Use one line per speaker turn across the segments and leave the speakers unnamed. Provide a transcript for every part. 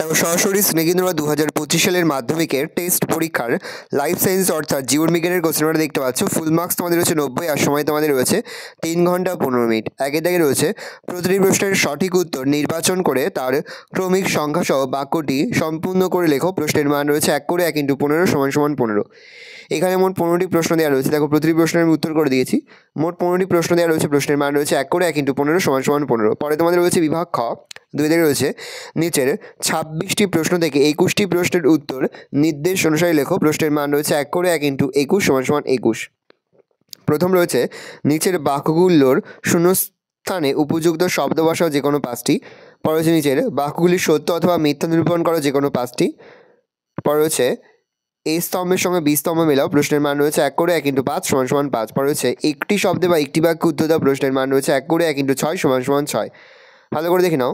দেখো সরাসরি স্নেহিন্দ্রা 2025 সালের মাধ্যমিকের টেস্ট পরীক্ষার লাইফ সায়েন্স অর্থাৎ জীবনবিজ্ঞানের কোশ্চেনটা দেখতে পাচ্ছ। ফুল মার্কস তোমাদের রয়েছে 90 আর সময় তোমাদের রয়েছে 3 ঘন্টা 15 মিনিট। একে দাগে রয়েছে প্রতিটি প্রশ্নের সঠিক উত্তর নির্বাচন করে তার ক্রমিক সংখ্যা সহ বাক্যটি সম্পূর্ণ করে লেখো। প্রশ্নের মান রয়েছে 1 করে 1 × 15 = 15। এখানে মোট 15টি প্রশ্ন দেওয়া রয়েছে। দেখো প্রতিটি প্রশ্নের আমি উত্তর করে দিয়েছি। মোট 15টি প্রশ্ন দেওয়া রয়েছে। প্রশ্নের মান রয়েছে 1 করে 1 × 15 = 15। পরে তোমাদের রয়েছে বিভাগ খ, 2 দিকে রয়েছে নিচের 26টি প্রশ্ন থেকে 21টি প্রশ্নের উত্তর নির্দেশ অনুসারে লেখো। প্রশ্নের মান রয়েছে 1 করে 1 × 21 = 21। প্রথম রয়েছে নিচের বাক্যগুলোর শূন্যস্থানে উপযুক্ত শব্দ বসাও যে কোনো 5টি। পরে রয়েছে নিচের বাক্যগুলির সত্য অথবা মিথ্যা নিরূপণ করো যে কোনো 5টি। পরে রয়েছে এ স্তম্ভের সঙ্গে বি স্তম্ভ মেলাও। প্রশ্নের মান রয়েছে 1 করে 1 × 5 = 5। পরে রয়েছে একটি শব্দে বা একটি বাক্যে উত্তর দাও। প্রশ্নের মান রয়েছে 1 করে 1 × 6 = 6। ভালো করে দেখে নাও।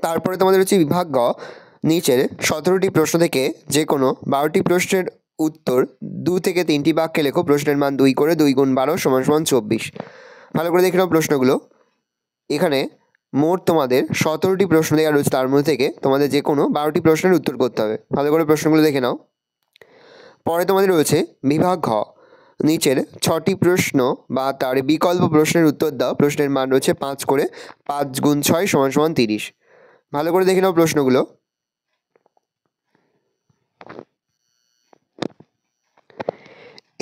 তারপরে তোমাদের হচ্ছে বিভাগ গ, নিচের 17টি প্রশ্ন থেকে যে কোনো 12টি প্রশ্নের উত্তর 2 থেকে 3টি বাক্যে লেখো। প্রশ্নের মান 2 করে 2 × 12 = 24। ভালো করে দেখে নাও প্রশ্নগুলো। এখানে মোট তোমাদের 17টি প্রশ্ন দেওয়া রয়েছে, তার মধ্যে থেকে তোমাদের যে কোনো 12টি প্রশ্নের উত্তর করতে হবে। ভালো করে প্রশ্নগুলো দেখে নাও। পরে তোমাদের রয়েছে বিভাগ ঘ, নিচের 6টি প্রশ্ন বা তার বিকল্প প্রশ্নের উত্তর দাও। প্রশ্নের মান রয়েছে 5 করে 5 × 6 = 30। ভালো করে দেখে নাও প্রশ্নগুলো।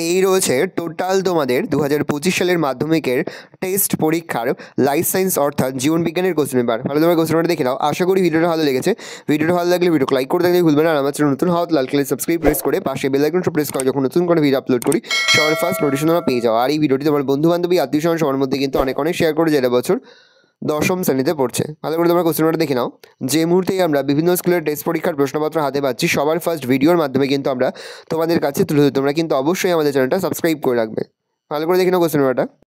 এই রয়েছে টোটাল তোমাদের 2025 সালের মাধ্যমিকের টেস্ট পরীক্ষার লাইফ সায়েন্স অর্থাৎ জীবনবিজ্ঞানের কোশ্চেন পেপার। ভালো তোমার কোশ্চেনটা দেখে নাও। আশা করি ভিডিওটা ভালো লেগেছে। ভিডিওটা ভালো লাগলে ভিডিও লাইক করে দেখতে ভুলবে না। আর আমার চ্যানেল নতুন হওয়া লাল কালার সাবস্ক্রাইব প্রেস করে পাশে বেল আইকনটা প্রেস করে যখন নতুন করে ভিডিও আপলোড করি সবার ফার্স্ট নোটিফিকেশন তোমরা পেয়ে যাও। আর এই ভিডিওটি তোমার বন্ধু বান্ধবী আত্মীয় স্বজন সবার মধ্যে কিন্তু অনেক শেয়ার করে যেটা বছর 10ম শ্রেণীতে পড়ছে। ভালো করে তোমরা কোশ্চেনটা দেখে নাও। যে মুহূর্তেই আমরা বিভিন্ন স্কুলের টেস্ট পরীক্ষার প্রশ্নপত্র হাতে পাচ্ছি সবার ফার্স্ট ভিডিওর মাধ্যমে কিন্তু আমরা তোমাদের কাছে তুলে ধরি। তোমরা কিন্তু অবশ্যই আমাদের চ্যানেলটা সাবস্ক্রাইব করে রাখবে। ভালো করে দেখে নাও কোশ্চেনটা।